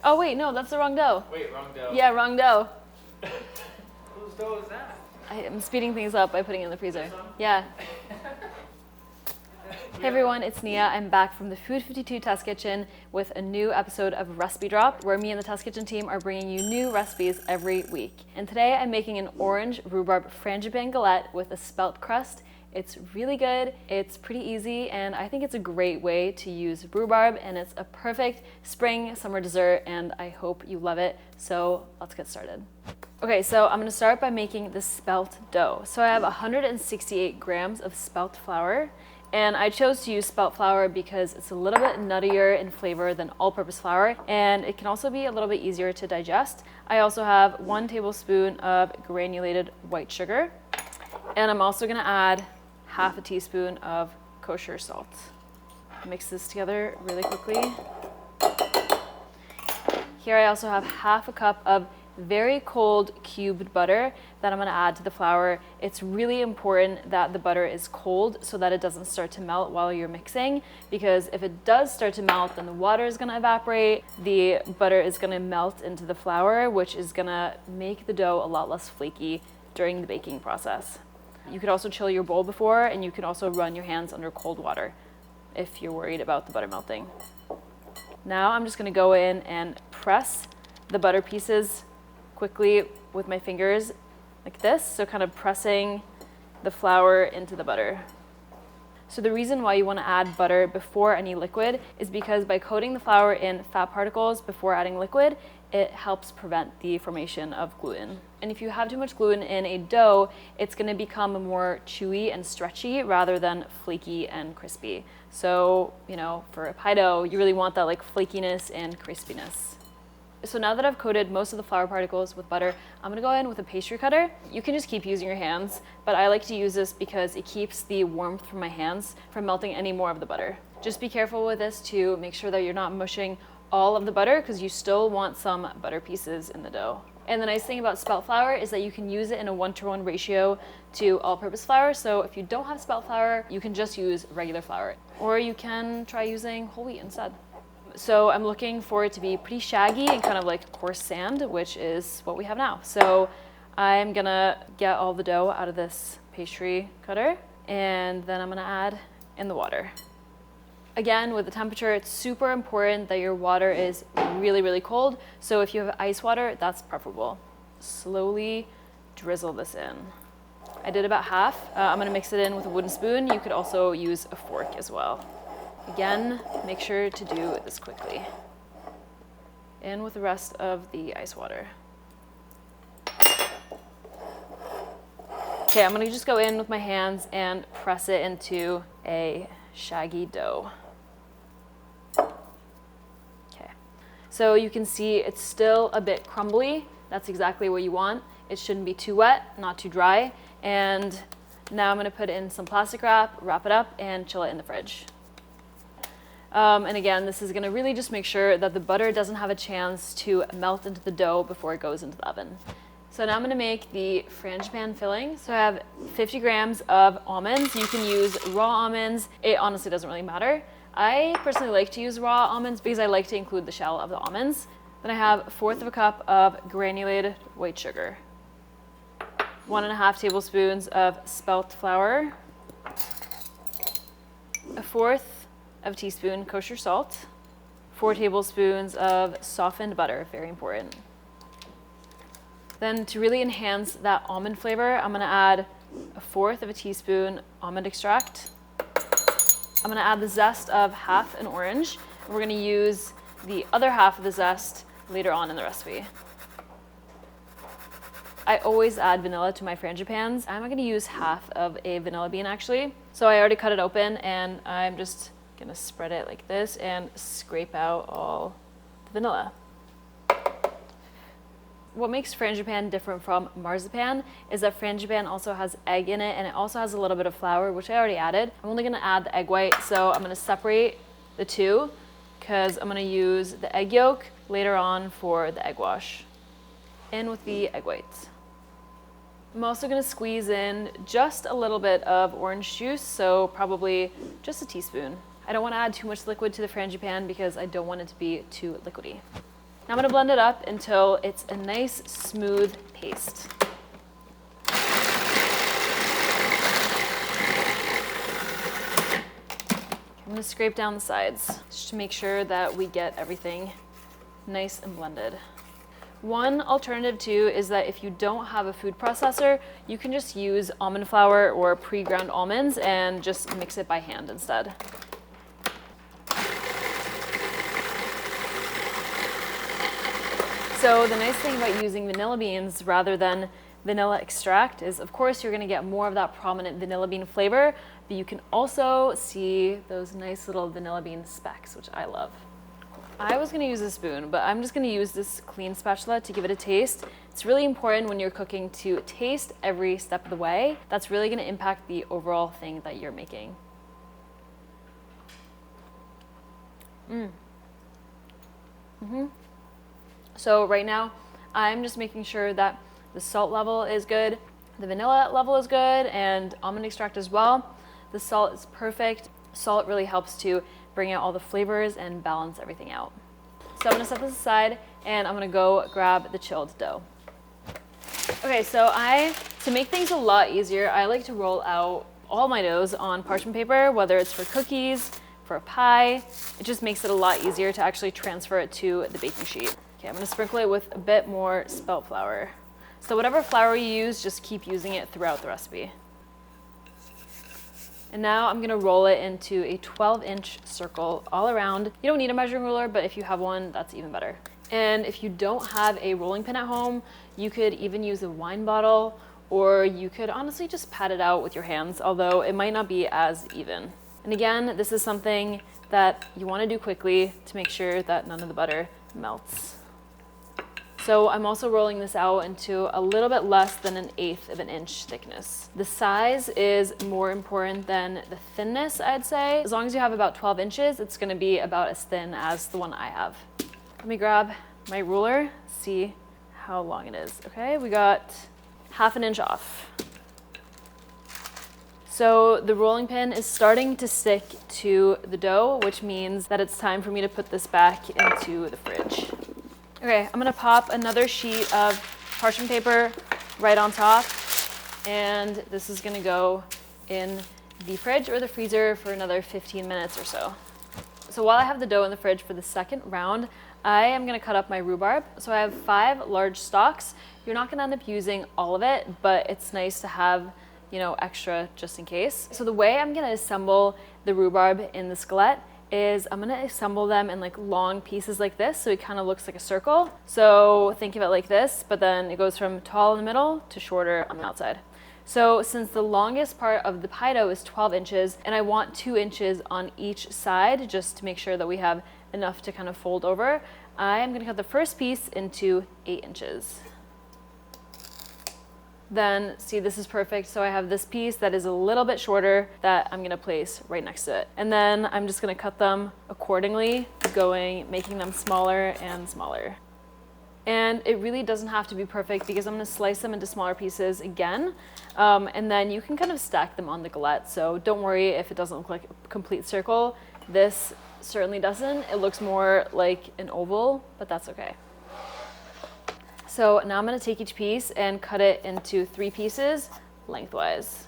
Oh wait, no, that's the wrong dough. Wait, wrong dough. Yeah, wrong dough. Whose dough is that? I'm speeding things up by putting it in the freezer. Yeah. Hey everyone, it's Nia. I'm back from the Food52 test kitchen with a new episode of Recipe Drop, where me and the test kitchen team are bringing you new recipes every week. And today I'm making an orange rhubarb frangipane galette with a spelt crust. It's really good, it's pretty easy, and I think it's a great way to use rhubarb, and it's a perfect spring summer dessert, and I hope you love it. So let's get started. Okay, so I'm gonna start by making the spelt dough. So I have 168 grams of spelt flour, and I chose to use spelt flour because it's a little bit nuttier in flavor than all-purpose flour, and it can also be a little bit easier to digest. I also have 1 tablespoon of granulated white sugar, and I'm also gonna add half a teaspoon of kosher salt. Mix this together really quickly. Here I also have half a cup of very cold cubed butter that I'm gonna add to the flour. It's really important that the butter is cold so that it doesn't start to melt while you're mixing, because if it does start to melt, then the water is gonna evaporate, the butter is gonna melt into the flour, which is gonna make the dough a lot less flaky during the baking process. You could also chill your bowl before, and you can also run your hands under cold water if you're worried about the butter melting. Now I'm just gonna go in and press the butter pieces quickly with my fingers like this, so kind of pressing the flour into the butter. So the reason why you want to add butter before any liquid is because by coating the flour in fat particles before adding liquid, it helps prevent the formation of gluten. And if you have too much gluten in a dough, it's going to become more chewy and stretchy rather than flaky and crispy. So, for a pie dough, you really want that like flakiness and crispiness. So now that I've coated most of the flour particles with butter, I'm gonna go in with a pastry cutter. You can just keep using your hands, but I like to use this because it keeps the warmth from my hands from melting any more of the butter. Just be careful with this to make sure that you're not mushing all of the butter, because you still want some butter pieces in the dough. And the nice thing about spelt flour is that you can use it in a 1-to-1 ratio to all-purpose flour. So if you don't have spelt flour, you can just use regular flour, or you can try using whole wheat instead. So I'm looking for it to be pretty shaggy and kind of like coarse sand, which is what we have now. So I'm gonna get all the dough out of this pastry cutter, and then I'm gonna add in the water. Again, with the temperature, it's super important that your water is really, really cold. So if you have ice water, that's preferable. Slowly drizzle this in. I did about half. I'm gonna mix it in with a wooden spoon. You could also use a fork as well. Again, make sure to do this quickly. In with the rest of the ice water. Okay, I'm gonna just go in with my hands and press it into a shaggy dough. Okay, so you can see it's still a bit crumbly. That's exactly what you want. It shouldn't be too wet, not too dry. And now I'm gonna put in some plastic wrap it up, and chill it in the fridge. And again, this is gonna really just make sure that the butter doesn't have a chance to melt into the dough before it goes into the oven. So now I'm gonna make the frangipane filling. So I have 50 grams of almonds. You can use raw almonds. It honestly doesn't really matter. I personally like to use raw almonds because I like to include the shell of the almonds. Then I have 1/4 of a cup of granulated white sugar, 1.5 tablespoons of spelt flour, 1/4 of a teaspoon kosher salt, 4 tablespoons of softened butter, very important. Then to really enhance that almond flavor, I'm gonna add 1/4 of a teaspoon almond extract. I'm gonna add the zest of half an orange. We're gonna use the other half of the zest later on in the recipe. I always add vanilla to my frangipanes. I'm gonna use half of a vanilla bean actually. So I already cut it open, and I'm just gonna spread it like this and scrape out all the vanilla. What makes frangipane different from marzipan is that frangipane also has egg in it, and it also has a little bit of flour, which I already added. I'm only gonna add the egg white, so I'm gonna separate the two because I'm gonna use the egg yolk later on for the egg wash. In with the egg whites. I'm also gonna squeeze in just a little bit of orange juice, so probably just a teaspoon. I don't wanna add too much liquid to the frangipane because I don't want it to be too liquidy. Now I'm gonna blend it up until it's a nice smooth paste. I'm gonna scrape down the sides just to make sure that we get everything nice and blended. One alternative too is that if you don't have a food processor, you can just use almond flour or pre-ground almonds and just mix it by hand instead. So the nice thing about using vanilla beans rather than vanilla extract is, of course, you're gonna get more of that prominent vanilla bean flavor, but you can also see those nice little vanilla bean specks, which I love. I was gonna use a spoon, but I'm just gonna use this clean spatula to give it a taste. It's really important when you're cooking to taste every step of the way. That's really gonna impact the overall thing that you're making. So right now, I'm just making sure that the salt level is good, the vanilla level is good, and almond extract as well. The salt is perfect. Salt really helps to bring out all the flavors and balance everything out. So I'm gonna set this aside and I'm gonna go grab the chilled dough. Okay, so to make things a lot easier, I like to roll out all my doughs on parchment paper, whether it's for cookies, for a pie. It just makes it a lot easier to actually transfer it to the baking sheet. Okay, I'm gonna sprinkle it with a bit more spelt flour. So whatever flour you use, just keep using it throughout the recipe. And now I'm gonna roll it into a 12-inch circle all around. You don't need a measuring ruler, but if you have one, that's even better. And if you don't have a rolling pin at home, you could even use a wine bottle, or you could honestly just pat it out with your hands, although it might not be as even. And again, this is something that you wanna do quickly to make sure that none of the butter melts. So I'm also rolling this out into a little bit less than 1/8 of an inch thickness. The size is more important than the thinness, I'd say. As long as you have about 12 inches, it's gonna be about as thin as the one I have. Let me grab my ruler, see how long it is. Okay, we got 1/2 inch off. So the rolling pin is starting to stick to the dough, which means that it's time for me to put this back into the fridge. Okay, I'm gonna pop another sheet of parchment paper right on top, and this is gonna go in the fridge or the freezer for another 15 minutes or so. So while I have the dough in the fridge for the second round, I am gonna cut up my rhubarb. So I have 5 large stalks. You're not gonna end up using all of it, but it's nice to have, you know, extra just in case. So the way I'm gonna assemble the rhubarb in this galette is I'm gonna assemble them in like long pieces like this, so it kind of looks like a circle. So think of it like this, but then it goes from tall in the middle to shorter on the outside. So since the longest part of the pie dough is 12 inches, and I want 2 inches on each side, just to make sure that we have enough to kind of fold over, I am gonna cut the first piece into 8 inches. Then see, this is perfect. So I have this piece that is a little bit shorter that I'm gonna place right next to it. And then I'm just gonna cut them accordingly, making them smaller and smaller. And it really doesn't have to be perfect because I'm gonna slice them into smaller pieces again. And then you can kind of stack them on the galette. So don't worry if it doesn't look like a complete circle. This certainly doesn't. It looks more like an oval, but that's okay. So now I'm gonna take each piece and cut it into 3 pieces lengthwise.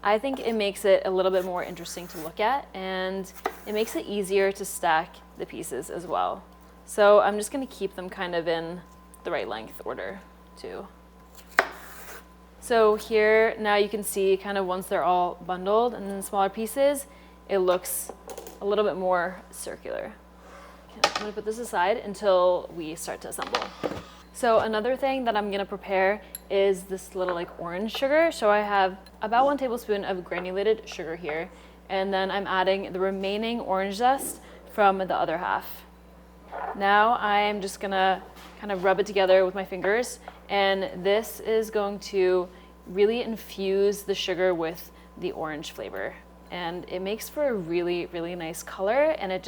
I think it makes it a little bit more interesting to look at, and it makes it easier to stack the pieces as well. So I'm just gonna keep them kind of in the right length order too. So here now you can see kind of once they're all bundled and in smaller pieces, it looks a little bit more circular. Okay, I'm gonna put this aside until we start to assemble. So another thing that I'm gonna prepare is this little like orange sugar. So I have about 1 tablespoon of granulated sugar here, and then I'm adding the remaining orange zest from the other half. Now I'm just gonna kind of rub it together with my fingers, and this is going to really infuse the sugar with the orange flavor. And it makes for a really, really nice color, and it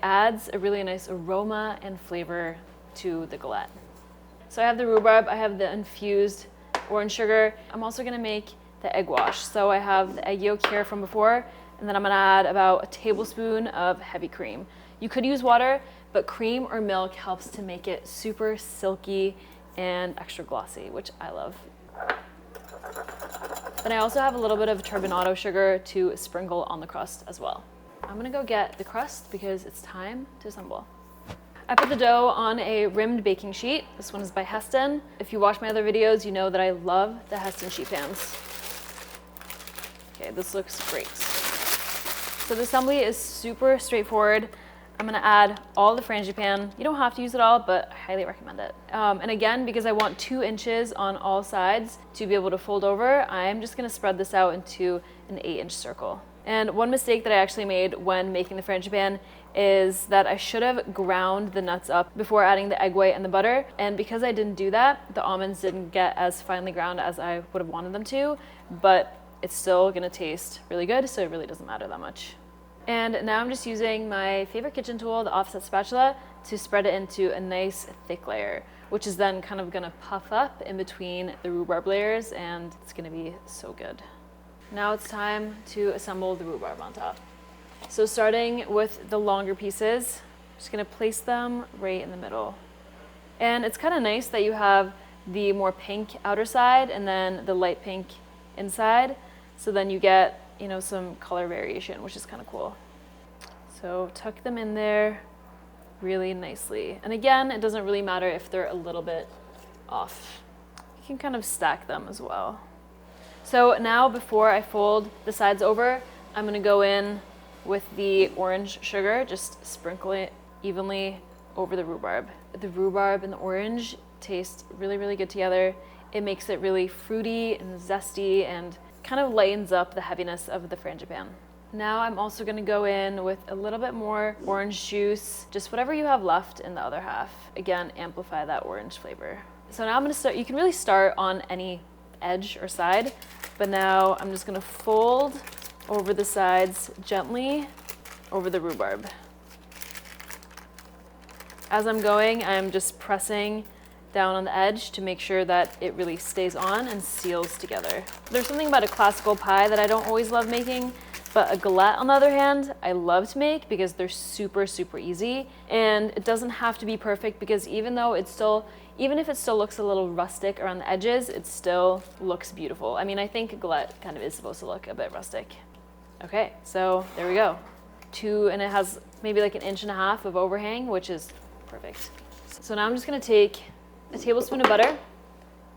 adds a really nice aroma and flavor to the galette. So I have the rhubarb, I have the infused orange sugar. I'm also gonna make the egg wash. So I have the egg yolk here from before, and then I'm gonna add about 1 tablespoon of heavy cream. You could use water, but cream or milk helps to make it super silky and extra glossy, which I love. Then I also have a little bit of turbinado sugar to sprinkle on the crust as well. I'm gonna go get the crust because it's time to assemble. I put the dough on a rimmed baking sheet. This one is by Heston. If you watch my other videos, you know that I love the Heston sheet pans. Okay, this looks great. So the assembly is super straightforward. I'm gonna add all the frangipane. You don't have to use it all, but I highly recommend it. And again, because I want 2 inches on all sides to be able to fold over, I'm just gonna spread this out into an 8-inch circle. And one mistake that I actually made when making the frangipane is that I should have ground the nuts up before adding the egg white and the butter. And because I didn't do that, the almonds didn't get as finely ground as I would have wanted them to, but it's still gonna taste really good, so it really doesn't matter that much. And now I'm just using my favorite kitchen tool, the offset spatula, to spread it into a nice thick layer, which is then kind of gonna puff up in between the rhubarb layers, and it's gonna be so good. Now it's time to assemble the rhubarb on top. So starting with the longer pieces, I'm just gonna place them right in the middle. And it's kind of nice that you have the more pink outer side and then the light pink inside, so then you get, you know, some color variation, which is kind of cool. So tuck them in there really nicely. And again, it doesn't really matter if they're a little bit off. You can kind of stack them as well. So now before I fold the sides over, I'm gonna go in with the orange sugar, just sprinkle it evenly over the rhubarb. The rhubarb and the orange taste really, really good together. It makes it really fruity and zesty and kind of lightens up the heaviness of the frangipane. Now I'm also gonna go in with a little bit more orange juice, just whatever you have left in the other half. Again, amplify that orange flavor. So now I'm gonna start, you can really start on any edge or side, but now I'm just gonna fold over the sides gently over the rhubarb. As I'm going, I'm just pressing down on the edge to make sure that it really stays on and seals together. There's something about a classical pie that I don't always love making, but a galette, on the other hand, I love to make because they're super, super easy. And it doesn't have to be perfect because even if it still looks a little rustic around the edges, it still looks beautiful. I mean, I think a galette kind of is supposed to look a bit rustic. Okay, so there we go. And it has maybe like 1.5 inches of overhang, which is perfect. So now I'm just gonna take a tablespoon of butter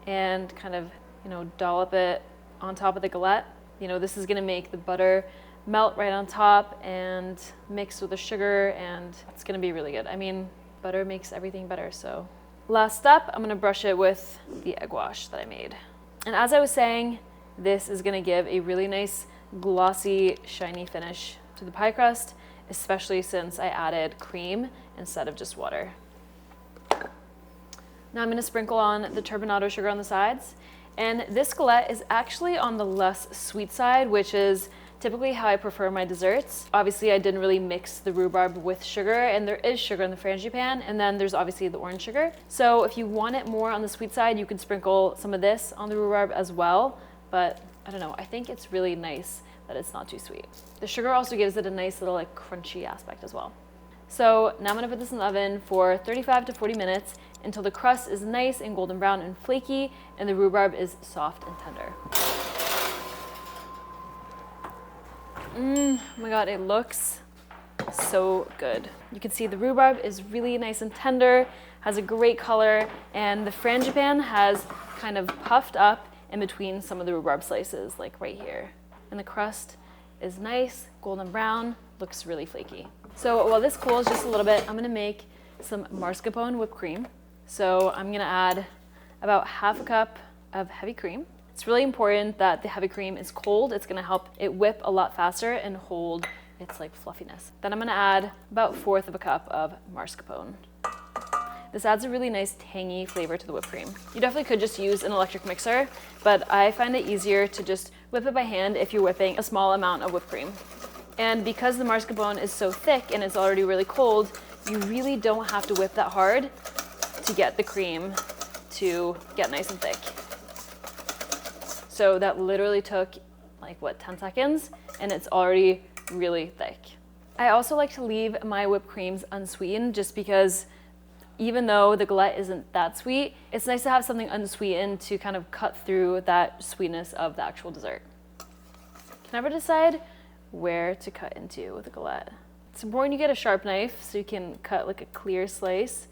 and kind of, you know, dollop it on top of the galette. You know, this is gonna make the butter melt right on top and mix with the sugar, and it's gonna be really good. I mean, butter makes everything better, so. Last step, I'm gonna brush it with the egg wash that I made. And as I was saying, this is gonna give a really nice glossy, shiny finish to the pie crust, especially since I added cream instead of just water. Now I'm gonna sprinkle on the turbinado sugar on the sides. And this galette is actually on the less sweet side, which is typically how I prefer my desserts. Obviously, I didn't really mix the rhubarb with sugar, and there is sugar in the frangipane, and then there's obviously the orange sugar. So if you want it more on the sweet side, you can sprinkle some of this on the rhubarb as well, but I don't know, I think it's really nice that it's not too sweet. The sugar also gives it a nice little like crunchy aspect as well. So now I'm gonna put this in the oven for 35 to 40 minutes until the crust is nice and golden brown and flaky and the rhubarb is soft and tender. Oh my God, it looks so good. You can see the rhubarb is really nice and tender, has a great color, and the frangipane has kind of puffed up in between some of the rhubarb slices, like right here. And the crust is nice, golden brown, looks really flaky. So while this cools just a little bit, I'm gonna make some mascarpone whipped cream. So I'm gonna add about 1/2 cup of heavy cream. It's really important that the heavy cream is cold. It's gonna help it whip a lot faster and hold its like fluffiness. Then I'm gonna add about 1/4 cup of mascarpone. This adds a really nice tangy flavor to the whipped cream. You definitely could just use an electric mixer, but I find it easier to just whip it by hand if you're whipping a small amount of whipped cream. And because the mascarpone is so thick and it's already really cold, you really don't have to whip that hard to get the cream to get nice and thick. So that literally took like, what, 10 seconds? And it's already really thick. I also like to leave my whipped creams unsweetened just because even though the galette isn't that sweet, it's nice to have something unsweetened to kind of cut through that sweetness of the actual dessert. Can never decide where to cut into with a galette. It's important you get a sharp knife so you can cut like a clear slice.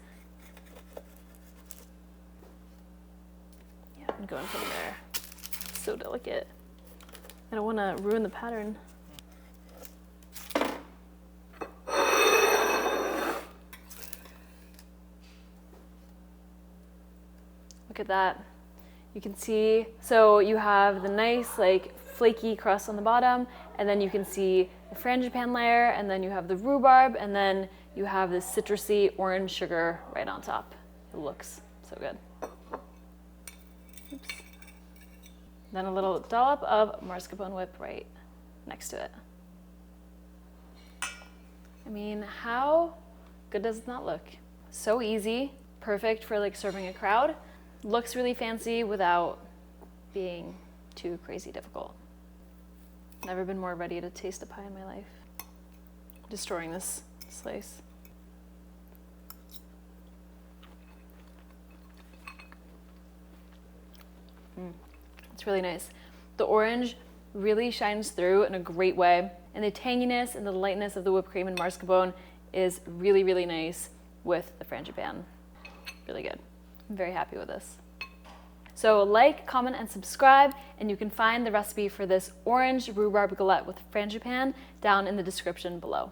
Yeah, I'm going from there. It's so delicate. I don't want to ruin the pattern. Look at that. You can see, so you have the nice like flaky crust on the bottom, and then you can see the frangipane layer, and then you have the rhubarb, and then you have this citrusy orange sugar right on top. It looks so good. Oops. Then a little dollop of mascarpone whip right next to it. I mean, how good does it not look? So easy, perfect for like serving a crowd. Looks really fancy without being too crazy difficult. Never been more ready to taste a pie in my life. Destroying this slice. It's really nice. The orange really shines through in a great way, and the tanginess and the lightness of the whipped cream and mascarpone is really, really nice with the frangipane. Really good. I'm very happy with this. So like, comment, and subscribe, and you can find the recipe for this orange rhubarb galette with frangipane down in the description below.